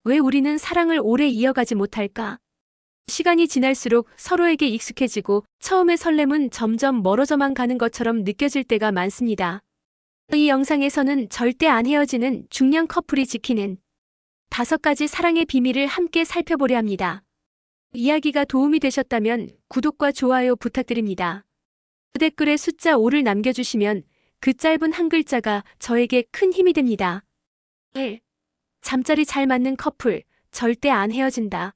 왜 우리는 사랑을 오래 이어가지 못할까? 시간이 지날수록 서로에게 익숙해지고 처음의 설렘은 점점 멀어져만 가는 것처럼 느껴질 때가 많습니다. 이 영상에서는 절대 안 헤어지는 중년 커플이 지키는 5가지 사랑의 비밀을 함께 살펴보려 합니다. 이야기가 도움이 되셨다면 구독과 좋아요 부탁드립니다. 댓글에 숫자 5를 남겨주시면 그 짧은 한 글자가 저에게 큰 힘이 됩니다. 1. 잠자리 잘 맞는 커플, 절대 안 헤어진다.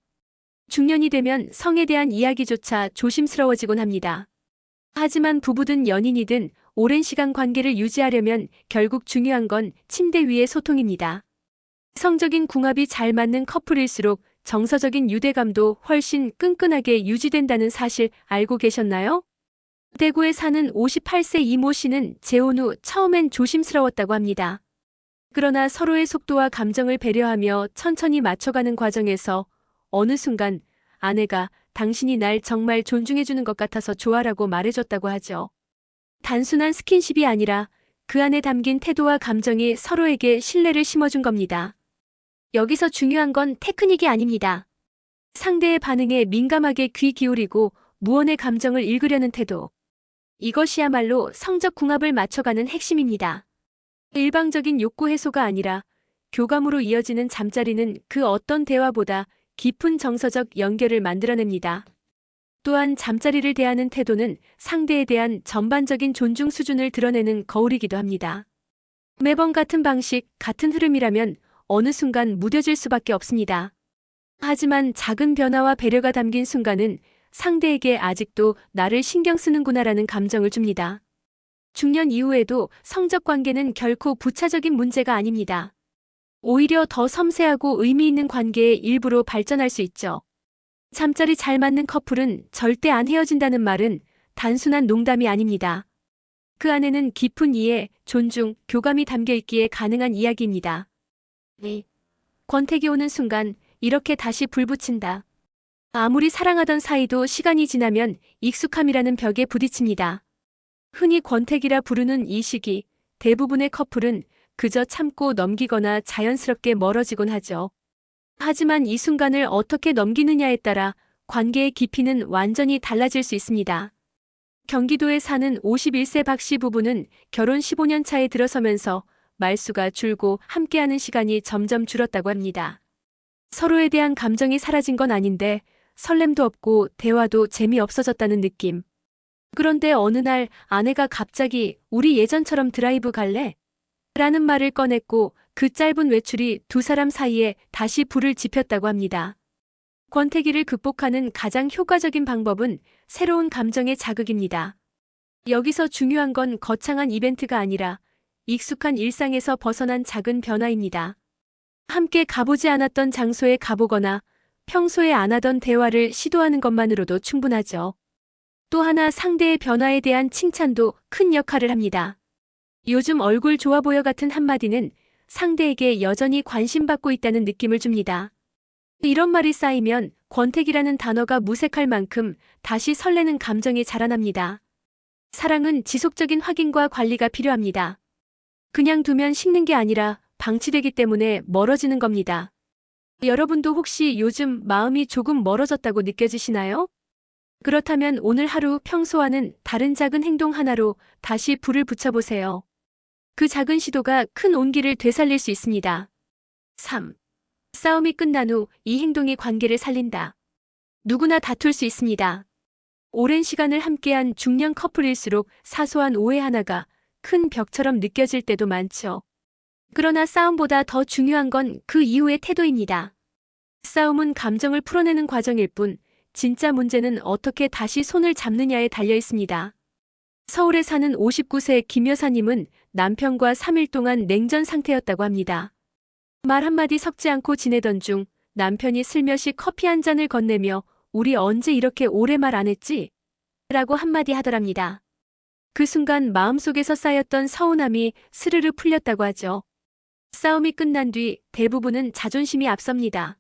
중년이 되면 성에 대한 이야기조차 조심스러워지곤 합니다. 하지만 부부든 연인이든 오랜 시간 관계를 유지하려면 결국 중요한 건 침대 위의 소통입니다. 성적인 궁합이 잘 맞는 커플일수록 정서적인 유대감도 훨씬 끈끈하게 유지된다는 사실 알고 계셨나요? 대구에 사는 58세 이모 씨는 재혼 후 처음엔 조심스러웠다고 합니다. 그러나 서로의 속도와 감정을 배려하며 천천히 맞춰가는 과정에서 어느 순간 아내가 당신이 날 정말 존중해주는 것 같아서 좋아라고 말해줬다고 하죠. 단순한 스킨십이 아니라 그 안에 담긴 태도와 감정이 서로에게 신뢰를 심어준 겁니다. 여기서 중요한 건 테크닉이 아닙니다. 상대의 반응에 민감하게 귀 기울이고 무언의 감정을 읽으려는 태도. 이것이야말로 성적 궁합을 맞춰가는 핵심입니다. 일방적인 욕구 해소가 아니라 교감으로 이어지는 잠자리는 그 어떤 대화보다 깊은 정서적 연결을 만들어냅니다. 또한 잠자리를 대하는 태도는 상대에 대한 전반적인 존중 수준을 드러내는 거울이기도 합니다. 매번 같은 방식, 같은 흐름이라면 어느 순간 무뎌질 수밖에 없습니다. 하지만 작은 변화와 배려가 담긴 순간은 상대에게 아직도 나를 신경 쓰는구나라는 감정을 줍니다. 중년 이후에도 성적 관계는 결코 부차적인 문제가 아닙니다. 오히려 더 섬세하고 의미 있는 관계의 일부로 발전할 수 있죠. 잠자리 잘 맞는 커플은 절대 안 헤어진다는 말은 단순한 농담이 아닙니다. 그 안에는 깊은 이해, 존중, 교감이 담겨 있기에 가능한 이야기입니다. 권태기 오는 순간 이렇게 다시 불 붙인다. 아무리 사랑하던 사이도 시간이 지나면 익숙함이라는 벽에 부딪힙니다. 흔히 권태기라 부르는 이 시기, 대부분의 커플은 그저 참고 넘기거나 자연스럽게 멀어지곤 하죠. 하지만 이 순간을 어떻게 넘기느냐에 따라 관계의 깊이는 완전히 달라질 수 있습니다. 경기도에 사는 51세 박 씨 부부는 결혼 15년 차에 들어서면서 말수가 줄고 함께하는 시간이 점점 줄었다고 합니다. 서로에 대한 감정이 사라진 건 아닌데 설렘도 없고 대화도 재미없어졌다는 느낌. 그런데 어느 날 아내가 갑자기 우리 예전처럼 드라이브 갈래? 라는 말을 꺼냈고 그 짧은 외출이 두 사람 사이에 다시 불을 지폈다고 합니다. 권태기를 극복하는 가장 효과적인 방법은 새로운 감정의 자극입니다. 여기서 중요한 건 거창한 이벤트가 아니라 익숙한 일상에서 벗어난 작은 변화입니다. 함께 가보지 않았던 장소에 가보거나 평소에 안 하던 대화를 시도하는 것만으로도 충분하죠. 또 하나 상대의 변화에 대한 칭찬도 큰 역할을 합니다. 요즘 얼굴 좋아 보여 같은 한마디는 상대에게 여전히 관심받고 있다는 느낌을 줍니다. 이런 말이 쌓이면 권태기라는 단어가 무색할 만큼 다시 설레는 감정이 자라납니다. 사랑은 지속적인 확인과 관리가 필요합니다. 그냥 두면 식는 게 아니라 방치되기 때문에 멀어지는 겁니다. 여러분도 혹시 요즘 마음이 조금 멀어졌다고 느껴지시나요? 그렇다면 오늘 하루 평소와는 다른 작은 행동 하나로 다시 불을 붙여보세요. 그 작은 시도가 큰 온기를 되살릴 수 있습니다. 3. 싸움이 끝난 후 이 행동이 관계를 살린다. 누구나 다툴 수 있습니다. 오랜 시간을 함께한 중년 커플일수록 사소한 오해 하나가 큰 벽처럼 느껴질 때도 많죠. 그러나 싸움보다 더 중요한 건 그 이후의 태도입니다. 싸움은 감정을 풀어내는 과정일 뿐 진짜 문제는 어떻게 다시 손을 잡느냐에 달려 있습니다. 서울에 사는 59세 김 여사님은 남편과 3일 동안 냉전 상태였다고 합니다. 말 한마디 섞지 않고 지내던 중 남편이 슬며시 커피 한 잔을 건네며 우리 언제 이렇게 오래 말 안 했지? 라고 한마디 하더랍니다. 그 순간 마음속에서 쌓였던 서운함이 스르르 풀렸다고 하죠. 싸움이 끝난 뒤 대부분은 자존심이 앞섭니다.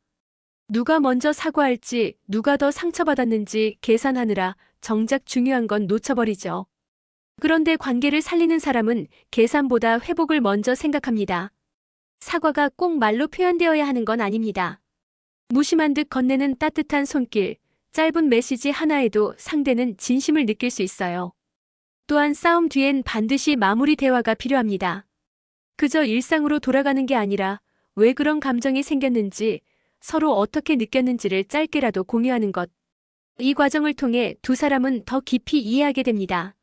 누가 먼저 사과할지, 누가 더 상처받았는지 계산하느라 정작 중요한 건 놓쳐버리죠. 그런데 관계를 살리는 사람은 계산보다 회복을 먼저 생각합니다. 사과가 꼭 말로 표현되어야 하는 건 아닙니다. 무심한 듯 건네는 따뜻한 손길, 짧은 메시지 하나에도 상대는 진심을 느낄 수 있어요. 또한 싸움 뒤엔 반드시 마무리 대화가 필요합니다. 그저 일상으로 돌아가는 게 아니라 왜 그런 감정이 생겼는지, 서로 어떻게 느꼈는지를 짧게라도 공유하는 것. 이 과정을 통해 두 사람은 더 깊이 이해하게 됩니다.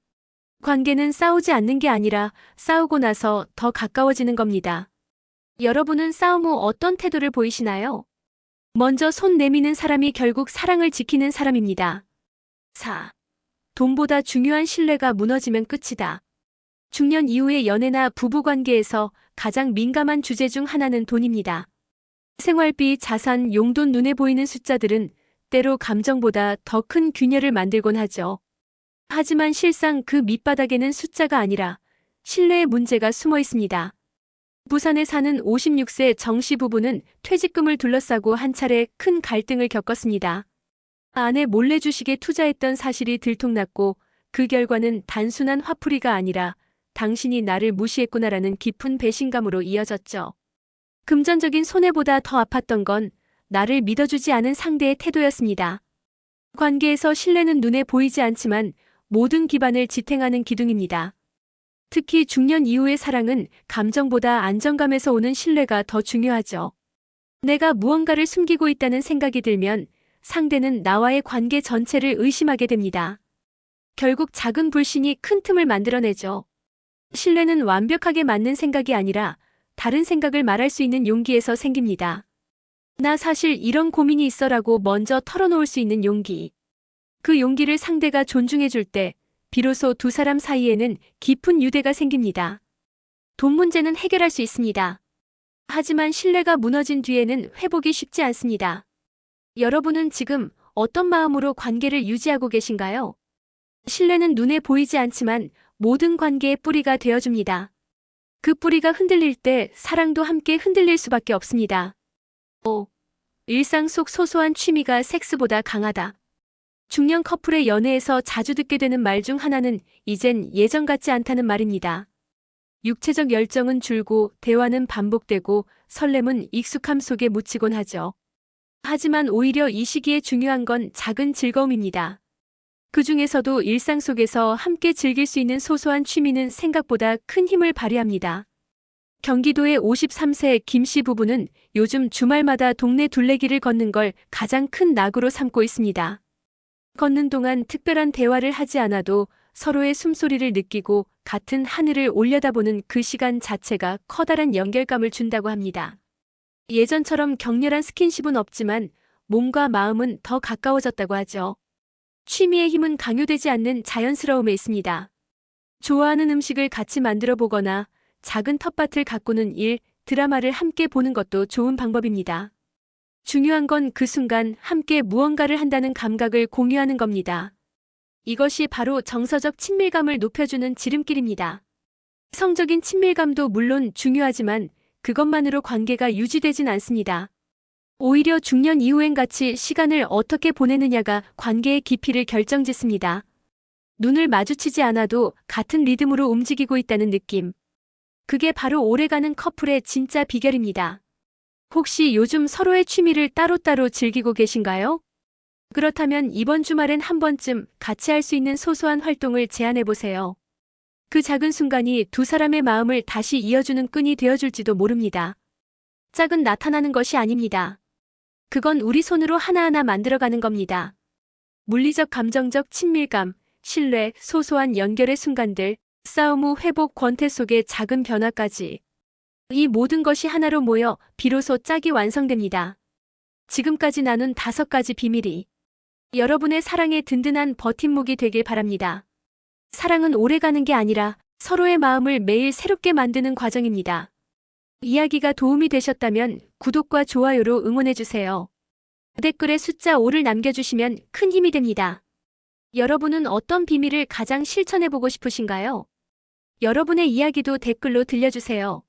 관계는 싸우지 않는 게 아니라 싸우고 나서 더 가까워지는 겁니다. 여러분은 싸움 후 어떤 태도를 보이시나요? 먼저 손 내미는 사람이 결국 사랑을 지키는 사람입니다. 4. 돈보다 중요한 신뢰가 무너지면 끝이다. 중년 이후의 연애나 부부관계에서 가장 민감한 주제 중 하나는 돈입니다. 생활비, 자산, 용돈, 눈에 보이는 숫자들은 때로 감정보다 더 큰 균열을 만들곤 하죠. 하지만 실상 그 밑바닥에는 숫자가 아니라 신뢰의 문제가 숨어 있습니다. 부산에 사는 56세 정씨 부부는 퇴직금을 둘러싸고 한 차례 큰 갈등을 겪었습니다. 아내 몰래 주식에 투자했던 사실이 들통났고 그 결과는 단순한 화풀이가 아니라 당신이 나를 무시했구나라는 깊은 배신감으로 이어졌죠. 금전적인 손해보다 더 아팠던 건 나를 믿어주지 않은 상대의 태도였습니다. 관계에서 신뢰는 눈에 보이지 않지만 모든 기반을 지탱하는 기둥입니다. 특히 중년 이후의 사랑은 감정보다 안정감에서 오는 신뢰가 더 중요하죠. 내가 무언가를 숨기고 있다는 생각이 들면 상대는 나와의 관계 전체를 의심하게 됩니다. 결국 작은 불신이 큰 틈을 만들어내죠. 신뢰는 완벽하게 맞는 생각이 아니라 다른 생각을 말할 수 있는 용기에서 생깁니다. 나 사실 이런 고민이 있어라고 먼저 털어놓을 수 있는 용기. 그 용기를 상대가 존중해줄 때 비로소 두 사람 사이에는 깊은 유대가 생깁니다. 돈 문제는 해결할 수 있습니다. 하지만 신뢰가 무너진 뒤에는 회복이 쉽지 않습니다. 여러분은 지금 어떤 마음으로 관계를 유지하고 계신가요? 신뢰는 눈에 보이지 않지만 모든 관계의 뿌리가 되어줍니다. 그 뿌리가 흔들릴 때 사랑도 함께 흔들릴 수밖에 없습니다. 5. 일상 속 소소한 취미가 섹스보다 강하다. 중년 커플의 연애에서 자주 듣게 되는 말 중 하나는 이젠 예전 같지 않다는 말입니다. 육체적 열정은 줄고 대화는 반복되고 설렘은 익숙함 속에 묻히곤 하죠. 하지만 오히려 이 시기에 중요한 건 작은 즐거움입니다. 그 중에서도 일상 속에서 함께 즐길 수 있는 소소한 취미는 생각보다 큰 힘을 발휘합니다. 경기도의 53세 김씨 부부는 요즘 주말마다 동네 둘레길을 걷는 걸 가장 큰 낙으로 삼고 있습니다. 걷는 동안 특별한 대화를 하지 않아도 서로의 숨소리를 느끼고 같은 하늘을 올려다보는 그 시간 자체가 커다란 연결감을 준다고 합니다. 예전처럼 격렬한 스킨십은 없지만 몸과 마음은 더 가까워졌다고 하죠. 취미의 힘은 강요되지 않는 자연스러움에 있습니다. 좋아하는 음식을 같이 만들어 보거나 작은 텃밭을 가꾸는 일, 드라마를 함께 보는 것도 좋은 방법입니다. 중요한 건 그 순간 함께 무언가를 한다는 감각을 공유하는 겁니다. 이것이 바로 정서적 친밀감을 높여주는 지름길입니다. 성적인 친밀감도 물론 중요하지만 그것만으로 관계가 유지되진 않습니다. 오히려 중년 이후엔 같이 시간을 어떻게 보내느냐가 관계의 깊이를 결정짓습니다. 눈을 마주치지 않아도 같은 리듬으로 움직이고 있다는 느낌. 그게 바로 오래가는 커플의 진짜 비결입니다. 혹시 요즘 서로의 취미를 따로따로 즐기고 계신가요? 그렇다면 이번 주말엔 한 번쯤 같이 할 수 있는 소소한 활동을 제안해보세요. 그 작은 순간이 두 사람의 마음을 다시 이어주는 끈이 되어줄지도 모릅니다. 짝은 나타나는 것이 아닙니다. 그건 우리 손으로 하나하나 만들어가는 겁니다. 물리적 감정적 친밀감, 신뢰, 소소한 연결의 순간들, 싸움 후 회복 권태 속의 작은 변화까지. 이 모든 것이 하나로 모여 비로소 짝이 완성됩니다. 지금까지 나눈 5가지 비밀이 여러분의 사랑의 든든한 버팀목이 되길 바랍니다. 사랑은 오래가는 게 아니라 서로의 마음을 매일 새롭게 만드는 과정입니다. 이야기가 도움이 되셨다면 구독과 좋아요로 응원해주세요. 댓글에 숫자 5를 남겨주시면 큰 힘이 됩니다. 여러분은 어떤 비밀을 가장 실천해보고 싶으신가요? 여러분의 이야기도 댓글로 들려주세요.